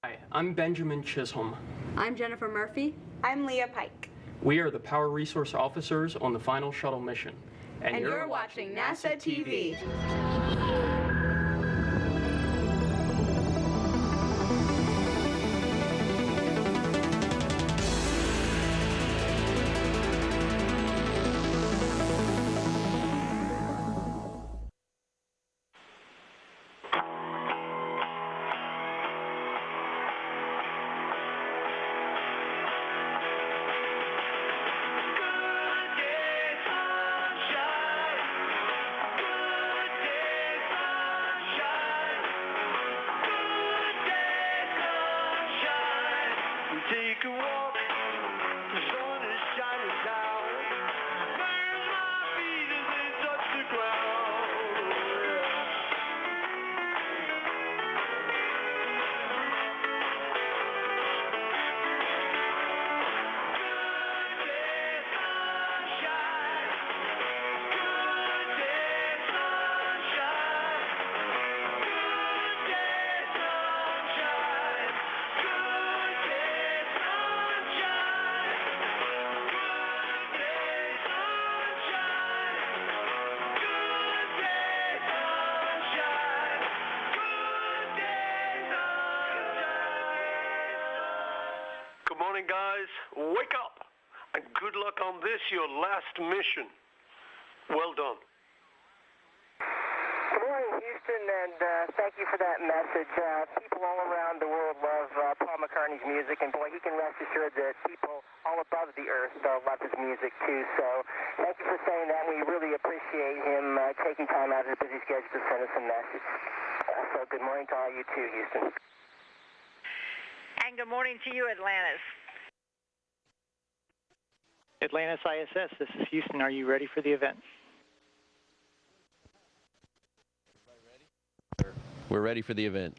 Hi, I'm Benjamin Chisholm. I'm Jennifer Murphy. I'm Leah Pike. We are the Power Resource Officers on the final shuttle mission. And you're watching NASA TV. Take a walk, the sun is shining down. Where's my feet as they touch the ground? Good day, sunshine. Good day, sunshine. Good day, sunshine. Good day, sunshine. Good day, sunshine. Good day, sunshine. Good day, sunshine. Good morning, guys. Wake up. And good luck on this, your last mission. Well done. Good morning, Houston, and thank you for that message. People all around the world love Paul McCartney's music, and boy, he can rest assured that people all above the earth love his music too. So thank you for saying that. We really appreciate him taking time out of his busy schedule to send us a message. So good morning to all you too, Houston. And good morning to you, Atlantis. Atlantis ISS, this is Houston. Are you ready for the event? We're ready for the event.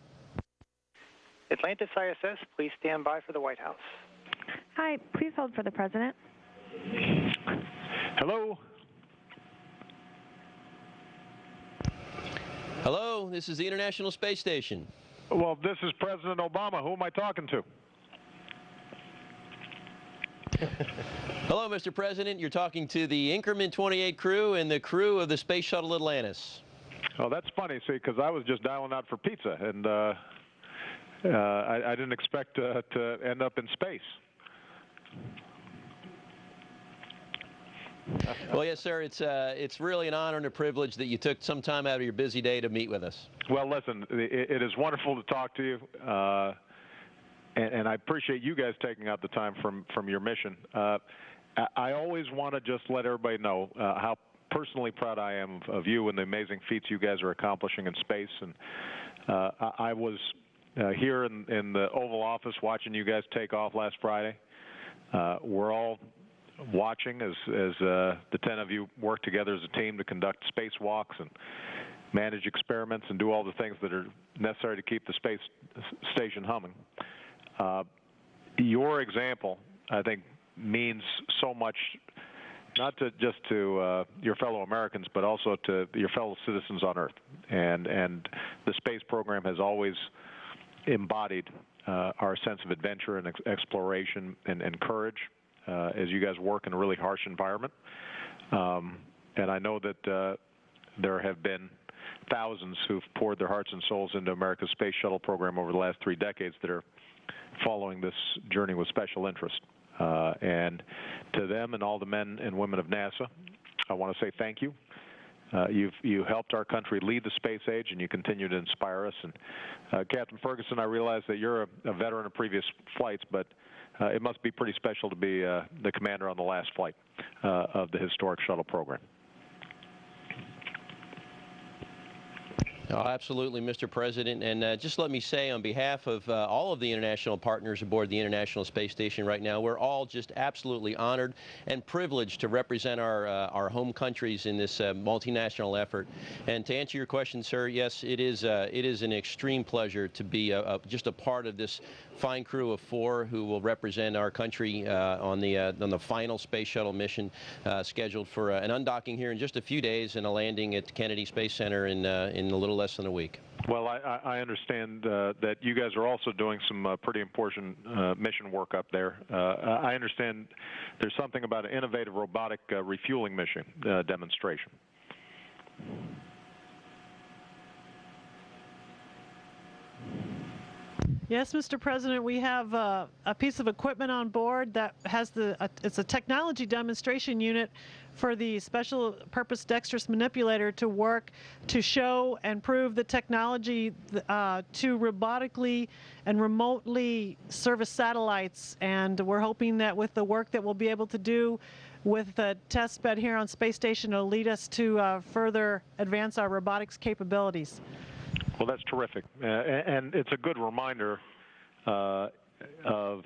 Atlantis ISS, please stand by for the White House. Hi, please hold for the President. Hello? Hello, this is the International Space Station. Well, this is President Obama. Who am I talking to? Hello, Mr. President. You're talking to the Increment 28 crew and the crew of the Space Shuttle Atlantis. Oh, that's funny, see, because I was just dialing out for pizza, and I didn't expect to end up in space. Well, yes, sir. It's really an honor and a privilege that you took some time out of your busy day to meet with us. Well, listen, it is wonderful to talk to you, and I appreciate you guys taking out the time from your mission. I always want to just let everybody know how personally proud I am of you and the amazing feats you guys are accomplishing in space. And I was here in the Oval Office watching you guys take off last Friday. We're all watching as the 10 of you work together as a team to conduct spacewalks and manage experiments and do all the things that are necessary to keep the space station humming. Your example, I think, means so much, not just to your fellow Americans, but also to your fellow citizens on Earth. And the space program has always embodied our sense of adventure and exploration and courage as you guys work in a really harsh environment. And I know that there have been thousands who've poured their hearts and souls into America's space shuttle program over the last 3 decades that are following this journey with special interest. And to them and all the men and women of NASA, I want to say thank you. You helped our country lead the space age, and you continue to inspire us. And Captain Ferguson, I realize that you're a veteran of previous flights, but it must be pretty special to be the commander on the last flight of the historic shuttle program. Oh, absolutely, Mr. President. And just let me say, on behalf of all of the international partners aboard the International Space Station right now, we're all just absolutely honored and privileged to represent our home countries in this multinational effort. And to answer your question, sir, yes, it is an extreme pleasure to be just a part of this fine crew of 4 who will represent our country on the final space shuttle mission, scheduled for an undocking here in just a few days and a landing at Kennedy Space Center in a little less than a week. Well, I understand that you guys are also doing some pretty important mission work up there. I understand there's something about an innovative robotic refueling mission demonstration. Yes, Mr. President, we have a piece of equipment on board that has it's a technology demonstration unit for the special purpose dexterous manipulator to work to show and prove the technology to robotically and remotely service satellites. And we're hoping that with the work that we'll be able to do with the test bed here on Space Station, it'll lead us to further advance our robotics capabilities. Well, that's terrific, and it's a good reminder of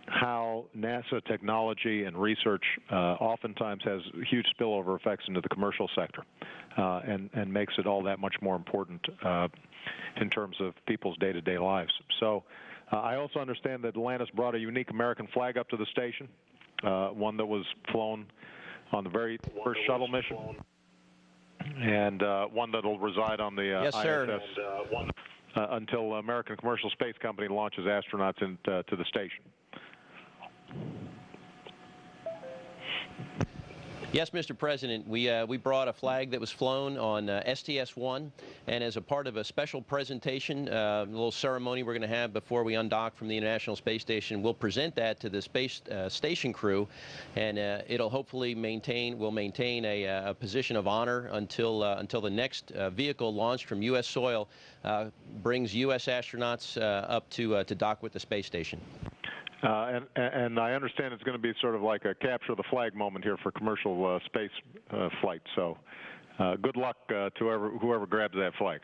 how NASA technology and research oftentimes has huge spillover effects into the commercial sector, and makes it all that much more important in terms of people's day-to-day lives. So I also understand that Atlantis brought a unique American flag up to the station, one that was flown on the very first shuttle mission. And one that will reside on the yes, ISS until American Commercial Space Company launches astronauts into the station. Yes, Mr. President, we brought a flag that was flown on STS-1, and as a part of a special presentation, a little ceremony we're going to have before we undock from the International Space Station, we'll present that to the space station crew, and it'll hopefully maintain a position of honor until the next vehicle launched from U.S. soil brings U.S. astronauts up to dock with the space station. And I understand it's going to be sort of like a capture the flag moment here for commercial space flight. So good luck to whoever grabs that flag.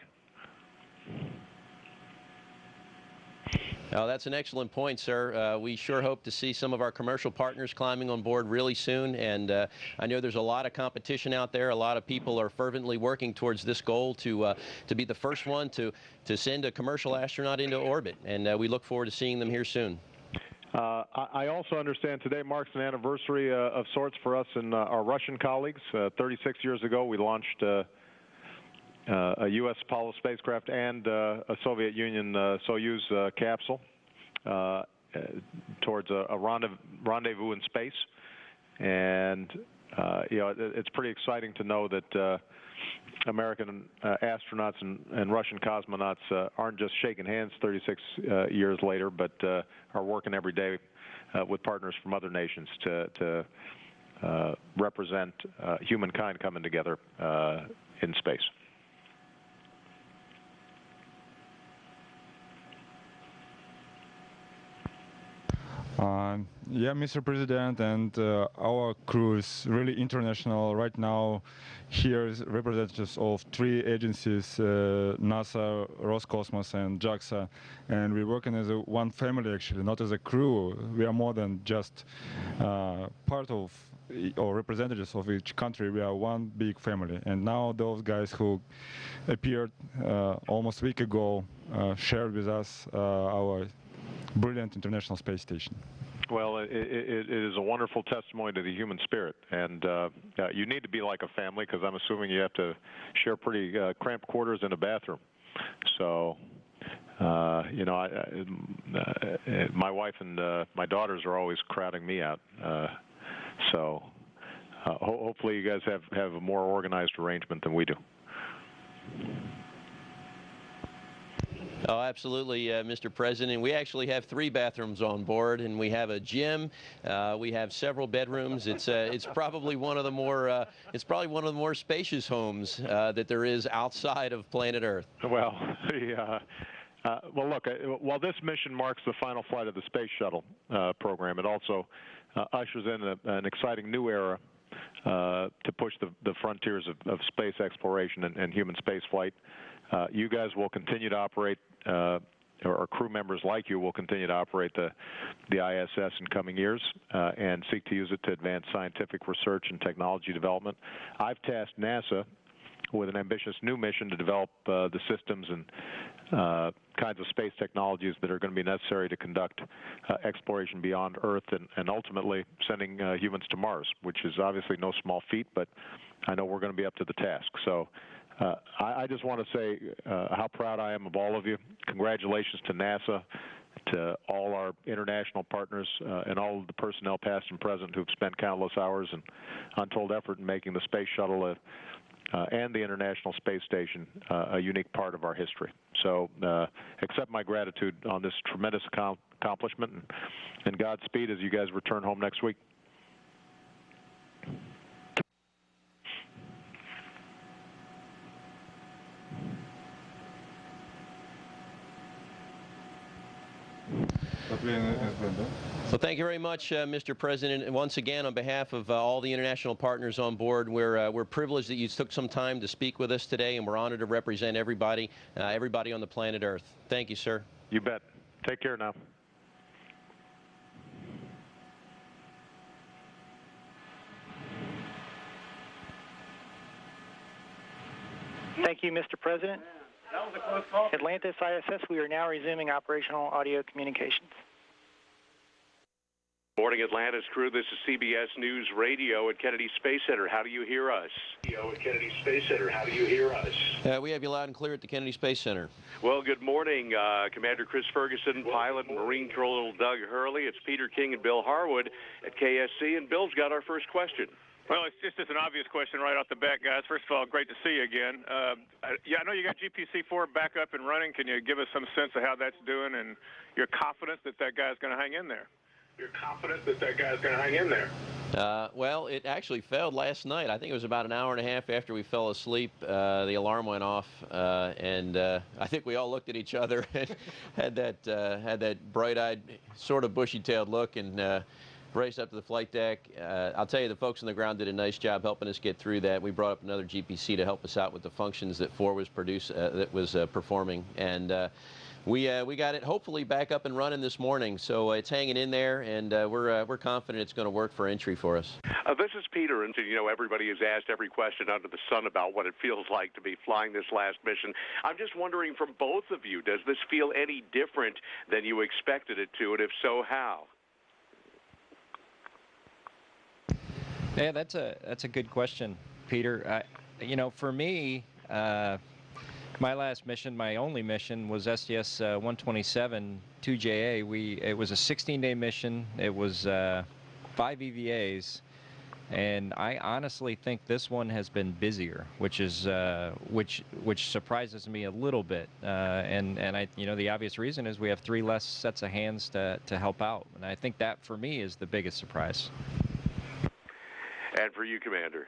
Oh, that's an excellent point, sir. We sure hope to see some of our commercial partners climbing on board really soon. And I know there's a lot of competition out there. A lot of people are fervently working towards this goal to be the first one to send a commercial astronaut into orbit. And we look forward to seeing them here soon. I also understand today marks an anniversary of sorts for us and our Russian colleagues. 36 years ago, we launched a U.S. Apollo spacecraft and a Soviet Union Soyuz capsule towards a rendezvous in space. And you know, it's pretty exciting to know that American astronauts and Russian cosmonauts aren't just shaking hands 36 years later, but are working every day with partners from other nations to represent humankind coming together in space. Yeah, Mr. President, and our crew is really international. Right now, here is representatives of 3 agencies, NASA, Roscosmos, and JAXA, and we're working as one family, actually, not as a crew. We are more than just part of or representatives of each country. We are one big family, and now those guys who appeared almost a week ago shared with us our brilliant International Space Station. Well, it is a wonderful testimony to the human spirit, and you need to be like a family, because I'm assuming you have to share pretty cramped quarters in a bathroom. So, you know, my wife and my daughters are always crowding me out. So, hopefully, you guys have a more organized arrangement than we do. Oh, absolutely, Mr. President. We actually have 3 bathrooms on board, and we have a gym. We have several bedrooms. It's probably one of the more spacious homes that there is outside of planet Earth. Well, well, look. While this mission marks the final flight of the space shuttle program, it also ushers in an exciting new era to push the frontiers of space exploration and human space flight. You guys will continue to operate, or crew members like you will continue to operate the ISS in coming years and seek to use it to advance scientific research and technology development. I've tasked NASA with an ambitious new mission to develop the systems and kinds of space technologies that are going to be necessary to conduct exploration beyond Earth and ultimately sending humans to Mars, which is obviously no small feat, but I know we're going to be up to the task. So I just want to say how proud I am of all of you. Congratulations to NASA, to all our international partners, and all of the personnel, past and present, who've spent countless hours and untold effort in making the Space Shuttle and the International Space Station a unique part of our history. So accept my gratitude on this tremendous accomplishment, and Godspeed as you guys return home next week. Well, thank you very much, Mr. President. And once again, on behalf of all the international partners on board, we're privileged that you took some time to speak with us today, and we're honored to represent everybody on the planet Earth. Thank you, sir. You bet. Take care now. Thank you, Mr. President. That was a close call. Atlantis ISS, we are now resuming operational audio communications. Morning, Atlantis crew. This is CBS News Radio at Kennedy Space Center. How do you hear us? At Kennedy Space Center. How do you hear us? We have you loud and clear at the Kennedy Space Center. Well, good morning, Commander Chris Ferguson, pilot Marine Colonel Doug Hurley. It's Peter King and Bill Harwood at KSC, and Bill's got our first question. Well, it's just an obvious question right off the bat, guys. First of all, great to see you again. Yeah, I know you got GPC-4 back up and running. Can you give us some sense of how that's doing and your confidence that that guy's going to hang in there? You're confident that that guy's going to hang in there? Well, it actually failed last night. I think it was about an hour and a half after we fell asleep. The alarm went off, and I think we all looked at each other and had that bright-eyed, sort of bushy-tailed look, and raced up to the flight deck. I'll tell you, the folks on the ground did a nice job helping us get through that. We brought up another GPC to help us out with the functions that 4 was performing, and we got it hopefully back up and running this morning. So it's hanging in there, and we're confident it's going to work for entry for us. This is Peter, and you know everybody has asked every question under the sun about what it feels like to be flying this last mission. I'm just wondering, from both of you, does this feel any different than you expected it to, and if so, how? Yeah, that's a good question, Peter. You know, for me, my last mission, my only mission, was STS 127 2JA. It was a 16-day mission. It was 5 EVAs, and I honestly think this one has been busier, which is which surprises me a little bit. And I, you know, the obvious reason is we have 3 less sets of hands to help out, and I think that for me is the biggest surprise. And for you, Commander?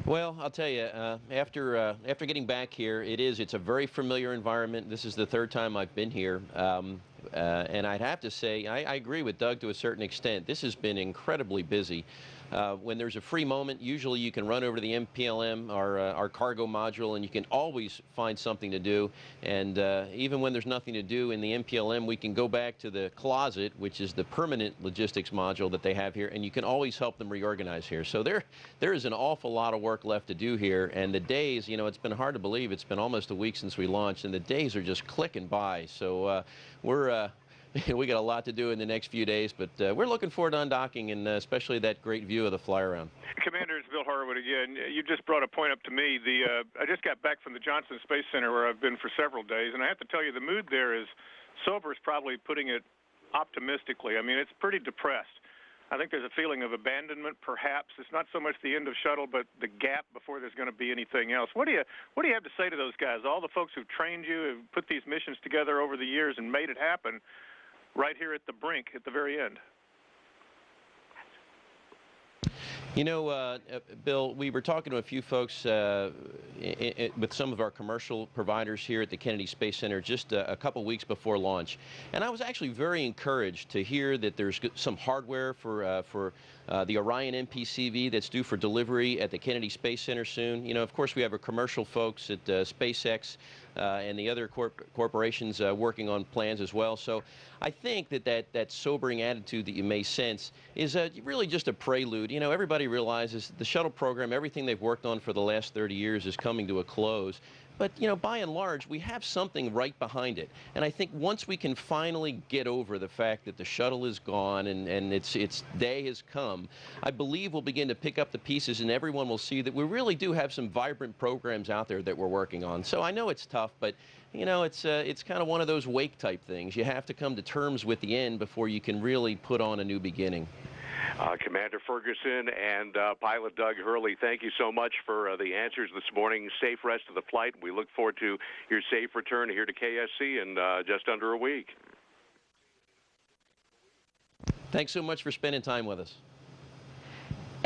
Well, I'll tell you, after getting back here, it's a very familiar environment. This is the 3rd time I've been here, and I'd have to say I agree with Doug to a certain extent. This has been incredibly busy. When there's a free moment, usually you can run over to the MPLM, our cargo module, and you can always find something to do. And even when there's nothing to do in the MPLM, we can go back to the closet, which is the permanent logistics module that they have here, and you can always help them reorganize here. So there is an awful lot of work left to do here, and the days, you know, it's been hard to believe. It's been almost a week since we launched, and the days are just clicking by. So we got a lot to do in the next few days, but we're looking forward to undocking, and especially that great view of the fly-around. Commander, it's Bill Harwood again. You just brought a point up to me. I just got back from the Johnson Space Center, where I've been for several days, and I have to tell you, the mood there is, sober is probably putting it optimistically. I mean, it's pretty depressed. I think there's a feeling of abandonment, perhaps. It's not so much the end of shuttle, but the gap before there's going to be anything else. What do you have to say to those guys, all the folks who've trained you, who've put these missions together over the years and made it happen, right here at the brink, at the very end? You know, Bill, we were talking to a few folks with some of our commercial providers here at the Kennedy Space Center just a couple weeks before launch, and I was actually very encouraged to hear that there's some hardware for the Orion MPCV that's due for delivery at the Kennedy Space Center soon. You know, of course, we have our commercial folks at SpaceX and the other corporations working on plans as well. So I think that sobering attitude that you may sense is really just a prelude. You know, everybody realizes the shuttle program, everything they've worked on for the last 30 years is coming to a close. but by and large, we have something right behind it. And I think once we can finally get over the fact that the shuttle is gone and its day has come, I believe we'll begin to pick up the pieces, and everyone will see that we really do have some vibrant programs out there that we're working on. So I know it's tough, but it's kind of one of those wake type things. You have to come to terms with the end before you can really put on a new beginning. Commander Ferguson and Pilot Doug Hurley, thank you so much for the answers this morning. Safe rest of the flight. We look forward to your safe return here to KSC in just under a week. Thanks so much for spending time with us.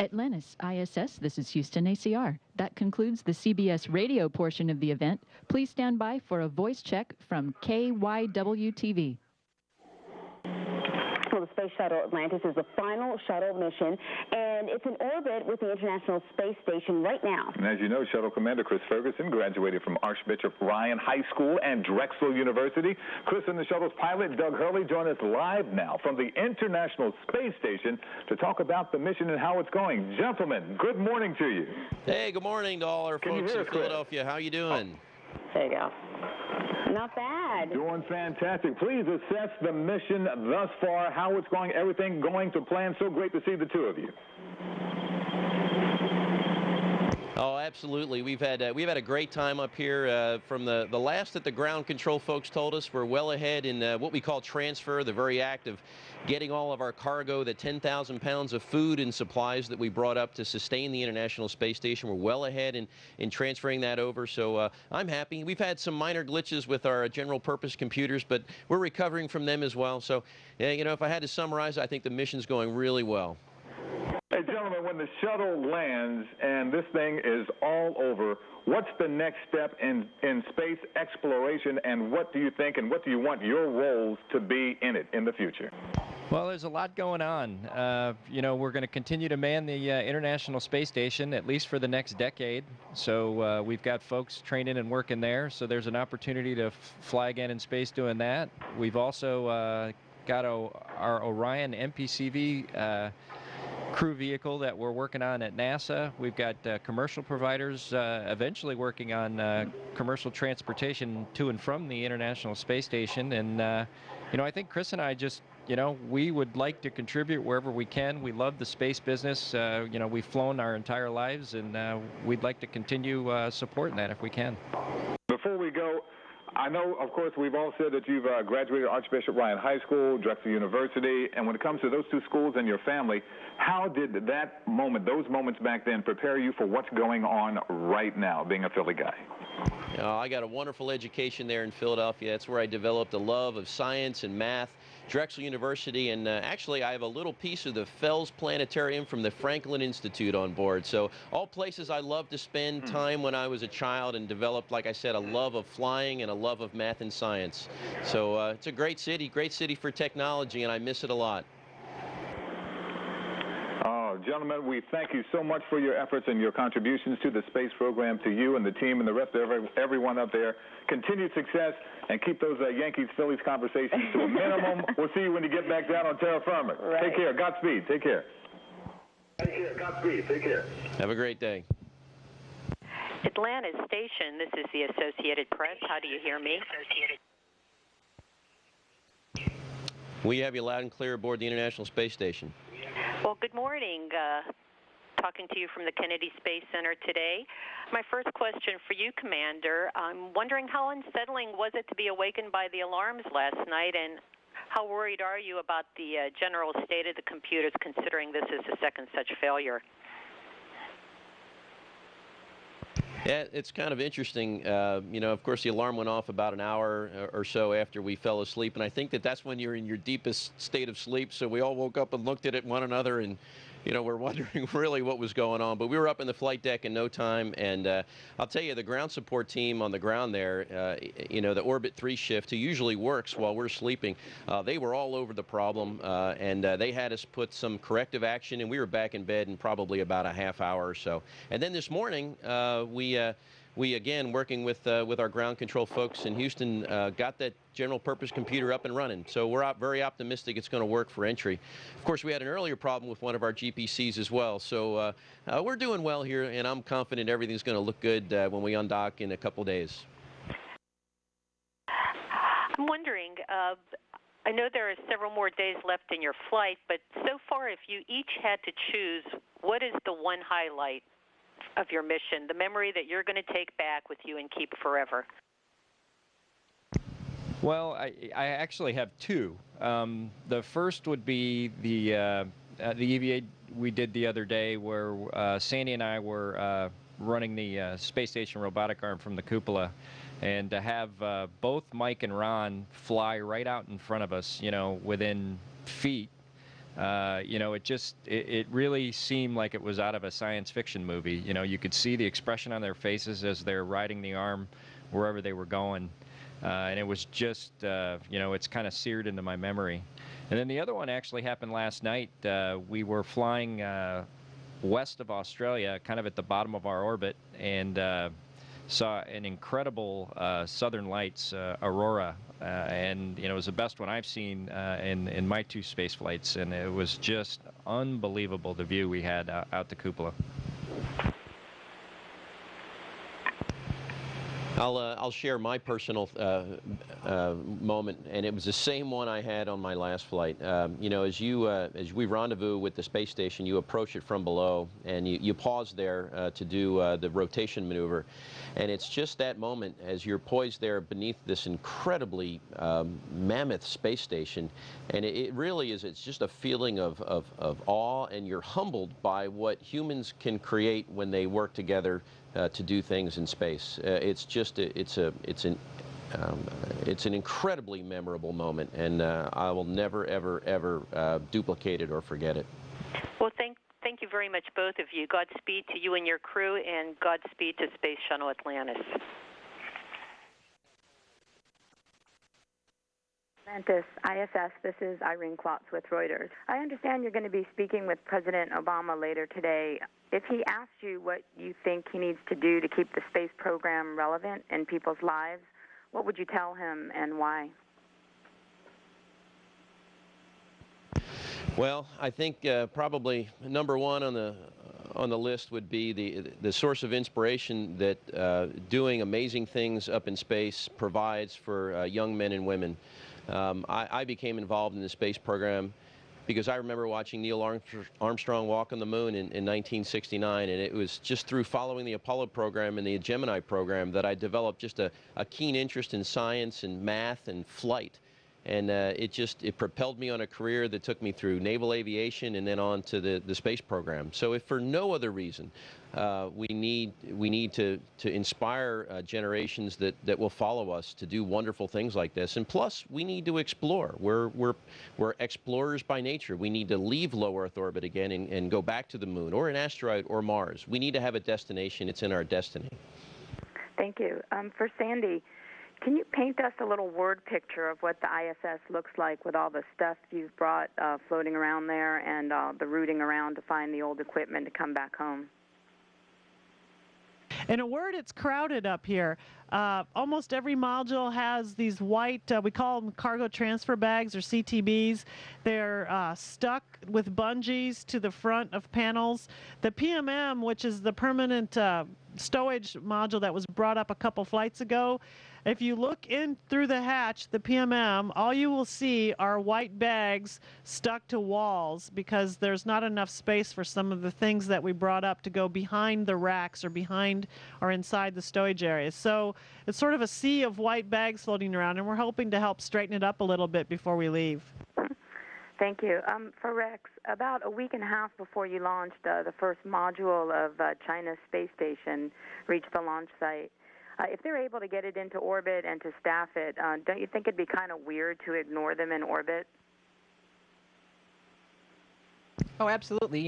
Atlantis ISS, this is Houston ACR. That concludes the CBS radio portion of the event. Please stand by for a voice check from KYW-TV. Well, the Space Shuttle Atlantis is the final shuttle mission, and it's in orbit with the International Space Station right now. And as you know, Shuttle Commander Chris Ferguson graduated from Archbishop Ryan High School and Drexel University. Chris and the shuttle's pilot, Doug Hurley, join us live now from the International Space Station to talk about the mission and how it's going. Gentlemen, good morning to you. Hey, good morning to all our folks in Philadelphia. How you doing? There you go. Not bad. Doing fantastic. Please assess the mission thus far, how it's going, everything going to plan. So great to see the two of you. Oh, absolutely. We've had a great time up here. From the last that the ground control folks told us, we're well ahead in what we call transfer, the very act of getting all of our cargo, the 10,000 pounds of food and supplies that we brought up to sustain the International Space Station. We're well ahead in transferring that over, so I'm happy. We've had some minor glitches with our general purpose computers, but we're recovering from them as well. So, if I had to summarize, I think the mission's going really well. Hey, gentlemen, when the shuttle lands and this thing is all over, what's the next step in space exploration, and what do you think and what do you want your roles to be in it in the future? Well, there's a lot going on. We're going to continue to man the International Space Station, at least for the next decade. So we've got folks training and working there, so there's an opportunity to fly again in space doing that. We've also got our Orion MPCV crew vehicle that we're working on at NASA. We've got commercial providers eventually working on commercial transportation to and from the International Space Station. And, I think Chris and I just, we would like to contribute wherever we can. We love the space business. We've flown our entire lives, and we'd like to continue supporting that if we can. Before we go, I know, of course, we've all said that you've graduated Archbishop Ryan High School, Drexel University, and when it comes to those two schools and your family, how did those moments back then, prepare you for what's going on right now, being a Philly guy? I got a wonderful education there in Philadelphia. That's where I developed a love of science and math. Drexel University, and actually I have a little piece of the Fells Planetarium from the Franklin Institute on board. So all places I loved to spend time when I was a child, and developed, like I said, a love of flying and a love of math and science. So it's a great city for technology, and I miss it a lot. Gentlemen, we thank you so much for your efforts and your contributions to the space program, to you and the team and the rest of everyone up there. Continued success, and keep those Yankees-Phillies conversations to a minimum. We'll see you when you get back down on terra firma. Right. Take care. Godspeed. Take care. Godspeed. Take care. Have a great day. Atlantis Station, this is the Associated Press. How do you hear me? We have you loud and clear aboard the International Space Station. Well, good morning. Talking to you from the Kennedy Space Center today. My first question for you, Commander, I'm wondering how unsettling was it to be awakened by the alarms last night, and how worried are you about the general state of the computers, considering this is the second such failure? Yeah, it's kind of interesting. Of course, the alarm went off about an hour or so after we fell asleep, and I think that's when you're in your deepest state of sleep. So we all woke up and looked at one another, and we're wondering really what was going on. But we were up in the flight deck in no time, and I'll tell you, the ground support team on the ground there, the Orbit 3 shift, who usually works while we're sleeping, they were all over the problem, and they had us put some corrective action, and we were back in bed in probably about a half hour or so. And then this morning, we again, working with our ground control folks in Houston, got that general purpose computer up and running. So we're very optimistic it's going to work for entry. Of course, we had an earlier problem with one of our GPCs as well. So we're doing well here, and I'm confident everything's going to look good when we undock in a couple days. I'm wondering, I know there are several more days left in your flight, but so far, if you each had to choose, what is the one highlight of your mission, the memory that you're going to take back with you and keep forever? Well, I actually have two. The first would be the EVA we did the other day, where Sandy and I were running the space station robotic arm from the cupola, and to have both Mike and Ron fly right out in front of us, within feet, it really seemed like it was out of a science fiction movie. You could see the expression on their faces as they're riding the arm wherever they were going. And it was just, it's kind of seared into my memory. And then the other one actually happened last night. We were flying west of Australia, kind of at the bottom of our orbit, and saw an incredible Southern Lights aurora. And, it was the best one I've seen in my two space flights. And it was just unbelievable, the view we had out the cupola. I'll share my personal moment, and it was the same one I had on my last flight. As we rendezvous with the space station, you approach it from below, and you pause there to do the rotation maneuver, and it's just that moment as you're poised there beneath this incredibly mammoth space station, and it really is. It's just a feeling of awe, and you're humbled by what humans can create when they work together to do things in space. It's an incredibly memorable moment, and I will never, ever duplicate it or forget it. Well, thank you very much, both of you. Godspeed to you and your crew, and Godspeed to Space Shuttle Atlantis. Atlantis ISS, this is Irene Klotz with Reuters. I understand you're going to be speaking with President Obama later today. If he asks you what you think he needs to do to keep the space program relevant in people's lives, what would you tell him and why? Well, I think probably number one on the list would be the source of inspiration that doing amazing things up in space provides for young men and women. I became involved in the space program because I remember watching Neil Armstrong walk on the moon in 1969, and it was just through following the Apollo program and the Gemini program that I developed just a keen interest in science and math and flight. And it propelled me on a career that took me through naval aviation and then on to the space program. So if for no other reason, we need to inspire generations that will follow us to do wonderful things like this. And plus, we need to explore. We're explorers by nature. We need to leave low Earth orbit again and go back to the moon or an asteroid or Mars. We need to have a destination. It's in our destiny. Thank you. For Sandy, can you paint us a little word picture of what the ISS looks like with all the stuff you've brought floating around there and the rooting around to find the old equipment to come back home? In a word, it's crowded up here. Almost every module has these white, we call them cargo transfer bags or CTBs. They're stuck with bungees to the front of panels. The PMM, which is the permanent stowage module that was brought up a couple flights ago, if you look in through the hatch, the PMM, all you will see are white bags stuck to walls because there's not enough space for some of the things that we brought up to go behind the racks or behind or inside the stowage areas. So it's sort of a sea of white bags floating around, and we're hoping to help straighten it up a little bit before we leave. Thank you. For Rex, about a week and a half before you launched, the first module of China's space station reached the launch site. If they're able to get it into orbit and to staff it, don't you think it'd be kind of weird to ignore them in orbit? Oh, absolutely.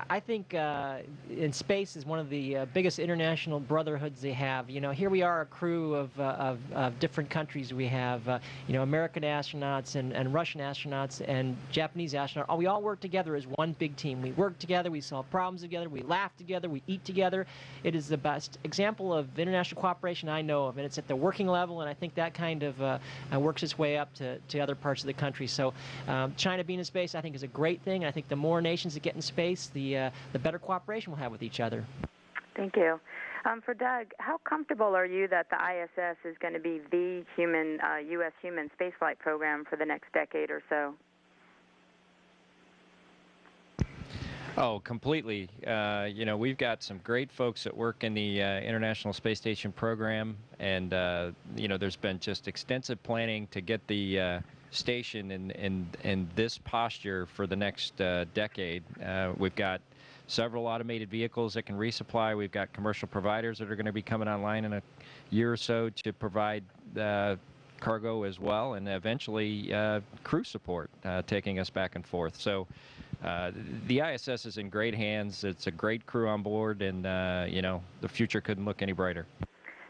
I think in space is one of the biggest international brotherhoods they have. You know, here we are, a crew of different countries. We have, you know, American astronauts and Russian astronauts and Japanese astronauts. We all work together as one big team. We work together, we solve problems together, we laugh together, we eat together. It is the best example of international cooperation I know of, and it's at the working level, and I think that kind of works its way up to other parts of the country. So China being in space, I think, is a great thing. I think the more nations that get in space, the better cooperation we'll have with each other. Thank you. For Doug, how comfortable are you that the ISS is going to be the U.S. human spaceflight program for the next decade or so? Oh, completely. You know, we've got some great folks that work in the International Space Station program, and you know, there's been just extensive planning to get the station in this posture for the next decade. We've got several automated vehicles that can resupply. We've got commercial providers that are going to be coming online in a year or so to provide cargo as well, and eventually crew support taking us back and forth. So the ISS is in great hands. It's a great crew on board, and you know, the future couldn't look any brighter.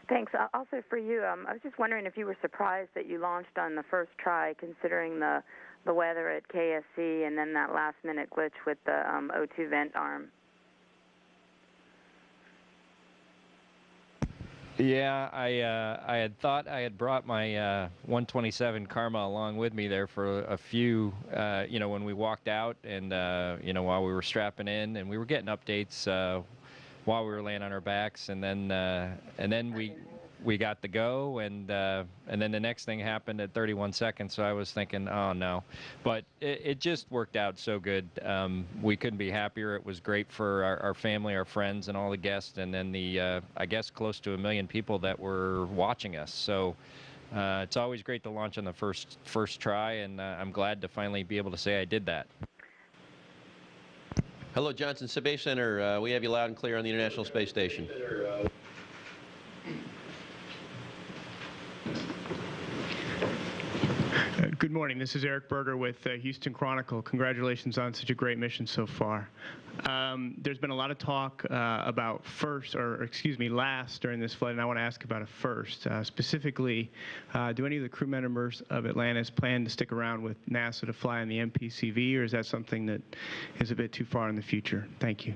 Thanks. Also for you, I was just wondering if you were surprised that you launched on the first try, considering the weather at KSC and then that last-minute glitch with the O2 vent arm. Yeah, I had thought I had brought my 127 Karma along with me there for a few, you know, when we walked out and, you know, while we were strapping in, and we were getting updates while we were laying on our backs, and then we got the go, and then the next thing happened at 31 seconds, so I was thinking, oh no. But it just worked out so good. We couldn't be happier. It was great for our family, our friends, and all the guests, and then the, I guess, close to 1 million people that were watching us. So it's always great to launch on the first try, and I'm glad to finally be able to say I did that. Hello, Johnson Space Center. We have you loud and clear on the International Space Station. Good morning. This is Eric Berger with Houston Chronicle. Congratulations on such a great mission so far. There's been a lot of talk about last during this flight, and I want to ask about a first. Specifically, do any of the crew members of Atlantis plan to stick around with NASA to fly on the MPCV, or is that something that is a bit too far in the future? Thank you.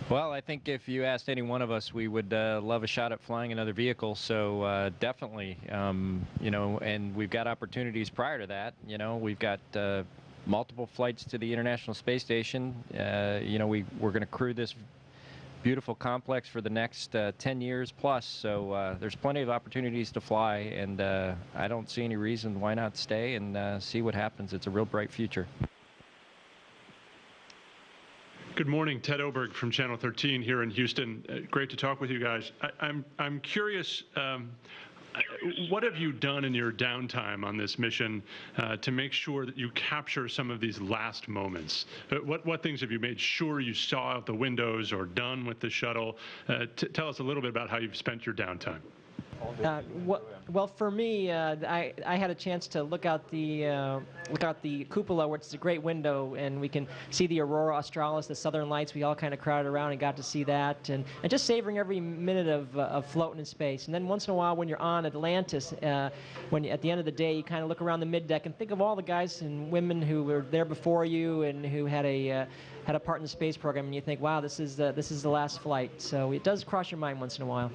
Well, I think if you asked any one of us, we would love a shot at flying another vehicle. So definitely, you know, and we've got opportunities prior to that. You know, we've got multiple flights to the International Space Station. You know, we're going to crew this beautiful complex for the next 10 years plus. So there's plenty of opportunities to fly, and I don't see any reason why not stay and see what happens. It's a real bright future. Good morning, Ted Oberg from Channel 13 here in Houston. Great to talk with you guys. I'm curious, what have you done in your downtime on this mission to make sure that you capture some of these last moments? What things have you made sure you saw out the windows or done with the shuttle? Tell us a little bit about how you've spent your downtime. Well, for me, I had a chance to look out the cupola, which is a great window, and we can see the aurora australis, the southern lights. We all kind of crowded around and got to see that, and just savoring every minute of floating in space. And then once in a while, when you're on Atlantis, when at the end of the day, you kind of look around the middeck and think of all the guys and women who were there before you and who had a part in the space program, and you think, wow, this is the last flight. So it does cross your mind once in a while.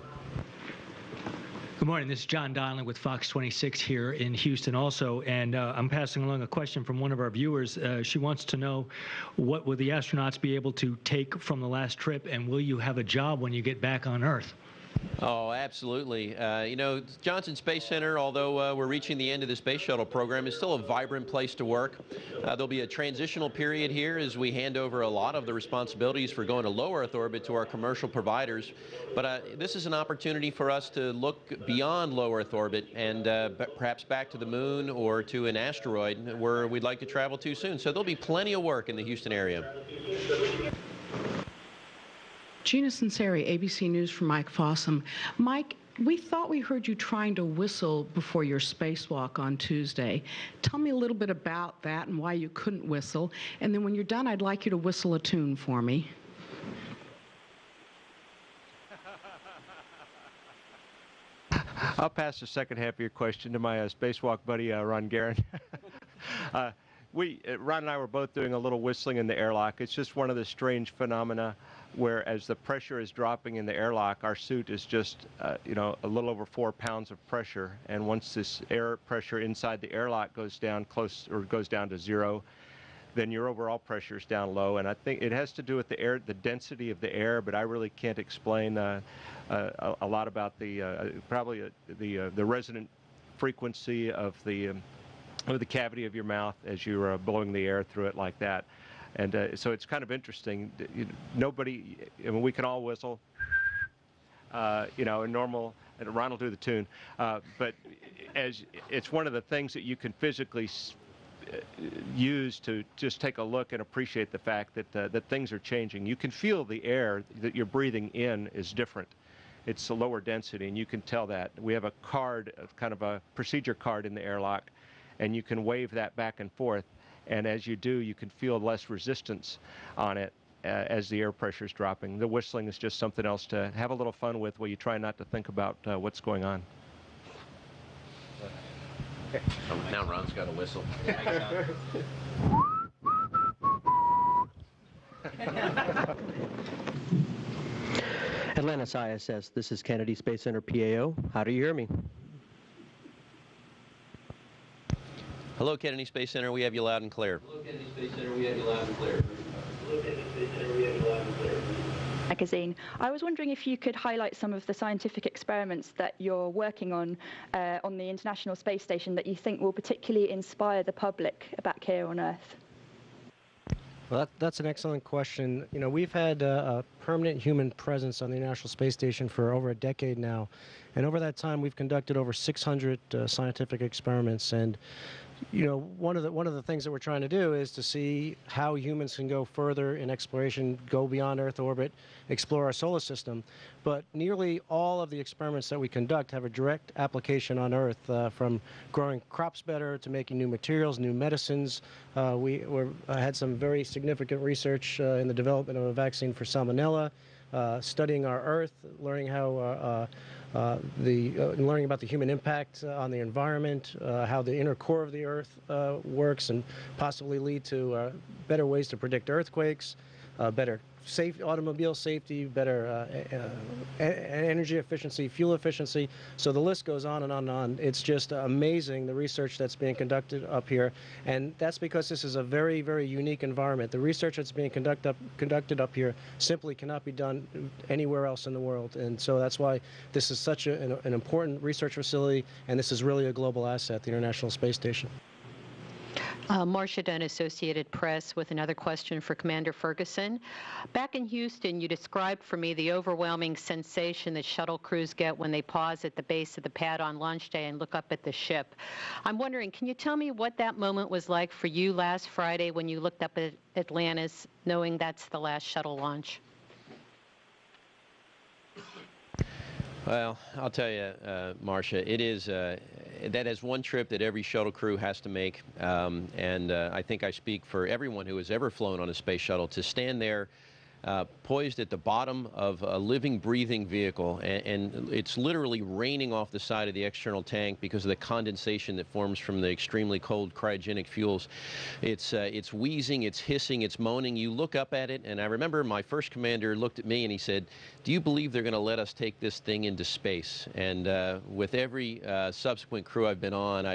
Good morning. This is John Donlan with Fox 26 here in Houston also, and I'm passing along a question from one of our viewers. She wants to know, what will the astronauts be able to take from the last trip, and will you have a job when you get back on Earth? Oh, absolutely. You know, Johnson Space Center, although we're reaching the end of the space shuttle program, is still a vibrant place to work. There'll be a transitional period here as we hand over a lot of the responsibilities for going to low Earth orbit to our commercial providers. But this is an opportunity for us to look beyond low Earth orbit and perhaps back to the moon or to an asteroid where we'd like to travel to soon. So there'll be plenty of work in the Houston area. Gina Sinceri, ABC News for Mike Fossum. Mike, We thought we heard you trying to whistle before your spacewalk on Tuesday. Tell me a little bit about that and why you couldn't whistle. And then when you're done, I'd like you to whistle a tune for me. I'll pass the second half of your question to my spacewalk buddy, Ron Guerin. Ron and I were both doing a little whistling in the airlock. It's just one of the strange phenomena where as the pressure is dropping in the airlock, our suit is just, a little over 4 pounds of pressure. And once this air pressure inside the airlock goes down goes down to zero, then your overall pressure is down low. And I think it has to do with the density of the air, but I really can't explain a lot about the resonant frequency of the cavity of your mouth as you're blowing the air through it like that. And so it's kind of interesting. We can all whistle, in normal, and Ron will do the tune, but it's one of the things that you can physically use to just take a look and appreciate the fact that things are changing. You can feel the air that you're breathing in is different. It's a lower density, and you can tell that. We have a card, kind of a procedure card in the airlock, and you can wave that back and forth. And as you do, you can feel less resistance on it as the air pressure is dropping. The whistling is just something else to have a little fun with while you try not to think about what's going on. Okay. Now Ron's got a whistle. Atlantis ISS, this is Kennedy Space Center PAO. How do you hear me? Hello, Kennedy Space Center. We have you loud and clear. Hello, Kennedy Space Center. We have you loud and clear. Hello, Kennedy Space Center. We have you loud and clear. Magazine. I was wondering if you could highlight some of the scientific experiments that you're working on the International Space Station that you think will particularly inspire the public back here on Earth. Well, that's an excellent question. We've had a permanent human presence on the International Space Station for over a decade now, and over that time we've conducted over 600 scientific experiments. And one of the things that we're trying to do is to see how humans can go further in exploration, go beyond Earth orbit, explore our solar system. But nearly all of the experiments that we conduct have a direct application on Earth, from growing crops better to making new materials, new medicines. We had some very significant research in the development of a vaccine for salmonella, studying our Earth, learning how learning about the human impact on the environment, how the inner core of the Earth works, and possibly lead to better ways to predict earthquakes, better automobile safety, better energy efficiency, fuel efficiency. So the list goes on and on and on. It's just amazing, the research that's being conducted up here. And that's because this is a very, very unique environment. The research that's being conducted up here simply cannot be done anywhere else in the world. And so that's why this is such an important research facility, and this is really a global asset, the International Space Station. Marcia Dunn, Associated Press, with another question for Commander Ferguson. Back in Houston, you described for me the overwhelming sensation that shuttle crews get when they pause at the base of the pad on launch day and look up at the ship. I'm wondering, can you tell me what that moment was like for you last Friday when you looked up at Atlantis, knowing that's the last shuttle launch? Well, I'll tell you, Marcia, it is that is one trip that every shuttle crew has to make, and I think I speak for everyone who has ever flown on a space shuttle to stand there poised at the bottom of a living, breathing vehicle, and it's literally raining off the side of the external tank because of the condensation that forms from the extremely cold cryogenic fuels. It's wheezing, it's hissing, it's moaning. You look up at it, and I remember my first commander looked at me and he said, "Do you believe they're going to let us take this thing into space?" And with every subsequent crew I've been on,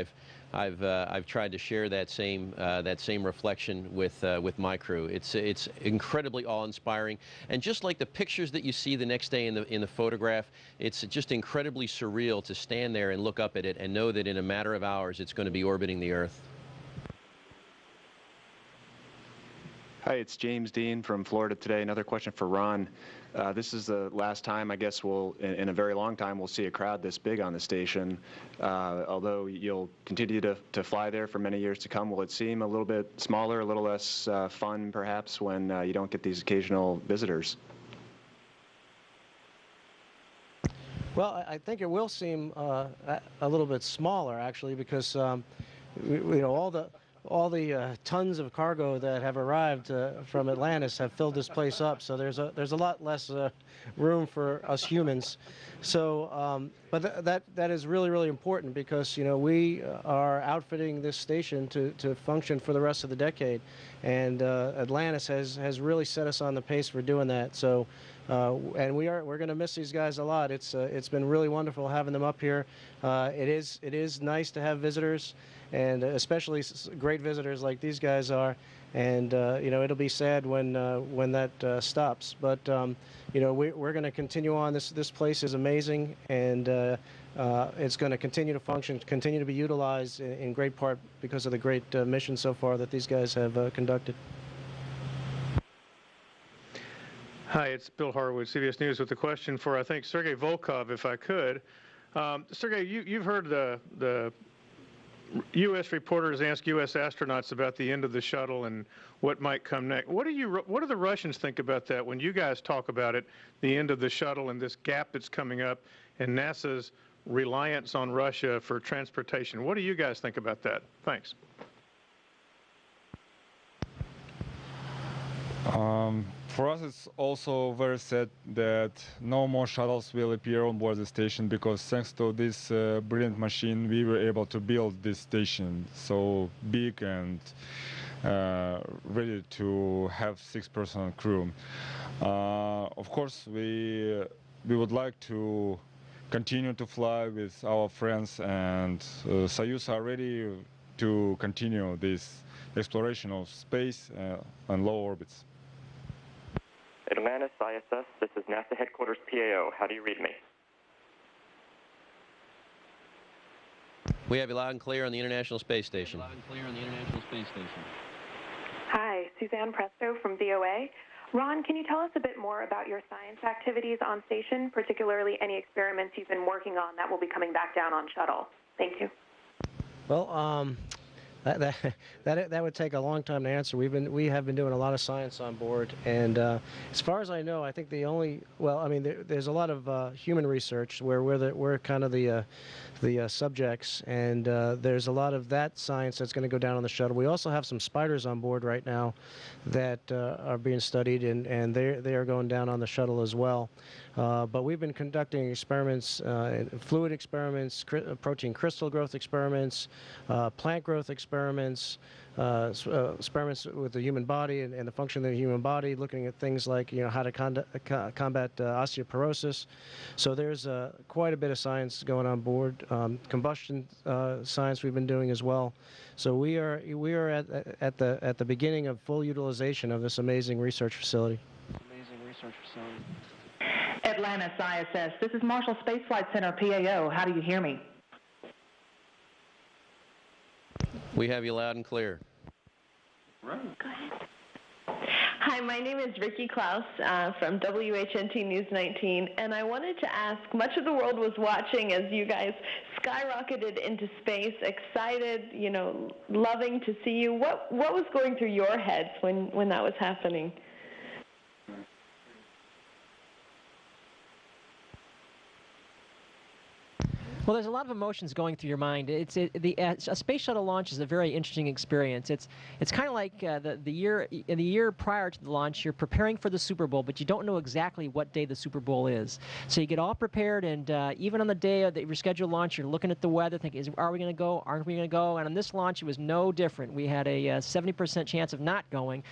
I've tried to share that same reflection with my crew. It's incredibly awe-inspiring, and just like the pictures that you see the next day in the photograph, it's just incredibly surreal to stand there and look up at it and know that in a matter of hours it's going to be orbiting the Earth. Hi, it's James Dean from Florida Today. Another question for Ron. This is the last time, I guess, in a very long time, we'll see a crowd this big on the station. Although you'll continue to fly there for many years to come, will it seem a little bit smaller, a little less fun, perhaps, when you don't get these occasional visitors? Well, I think it will seem a little bit smaller, actually, because you know, all the tons of cargo that have arrived from Atlantis have filled this place up. So there's a lot less room for us humans. So, but that is really important, because you know, we are outfitting this station to function for the rest of the decade, and Atlantis has really set us on the pace for doing that. So. And we're going to miss these guys a lot. It's been really wonderful having them up here. It is nice to have visitors, and especially great visitors like these guys are. And you know, it'll be sad when that stops. But you know, we're going to continue on. This place is amazing, and it's going to continue to function, continue to be utilized in great part because of the great mission so far that these guys have conducted. Hi, it's Bill Harwood, CBS News, with a question for, I think, Sergei Volkov, if I could. Sergei, you've heard the U.S. reporters ask U.S. astronauts about the end of the shuttle and what might come next. What do the Russians think about that when you guys talk about it, the end of the shuttle and this gap that's coming up and NASA's reliance on Russia for transportation? What do you guys think about that? Thanks. For us, it's also very sad that no more shuttles will appear on board the station, because thanks to this brilliant machine, we were able to build this station so big and ready to have 6-person crew. Of course, we would like to continue to fly with our friends, and Soyuz are ready to continue this exploration of space and low orbits. Atlantis ISS, this is NASA headquarters PAO. How do you read me? We have you loud and clear on the International Space Station. Hi, Suzanne Presto from VOA. Ron, can you tell us a bit more about your science activities on station, particularly any experiments you've been working on that will be coming back down on shuttle? Thank you. Well, that would take a long time to answer. We have been doing a lot of science on board, and as far as I know, I think I mean, there's a lot of human research where we're kind of the subjects, and there's a lot of that science that's going to go down on the shuttle. We also have some spiders on board right now that are being studied, and they are going down on the shuttle as well. But we've been conducting experiments, fluid experiments, protein crystal growth experiments, plant growth experiments, experiments with the human body and the function of the human body, looking at things like, you know, how to combat osteoporosis. So there's quite a bit of science going on board. Combustion science we've been doing as well. So we are at the beginning of full utilization of this amazing research facility. Atlantis ISS, this is Marshall Space Flight Center, PAO. How do you hear me? We have you loud and clear. Right. Go ahead. Hi, my name is Ricky Klaus from WHNT News 19, and I wanted to ask, much of the world was watching as you guys skyrocketed into space, excited, you know, loving to see you. What was going through your heads when that was happening? Well, there's a lot of emotions going through your mind. A space shuttle launch is a very interesting experience. It's kind of like the year prior to the launch, you're preparing for the Super Bowl, but you don't know exactly what day the Super Bowl is. So you get all prepared, and even on the day of your scheduled launch, you're looking at the weather, thinking, are we going to go? Aren't we going to go? And on this launch, it was no different. We had a 70% chance of not going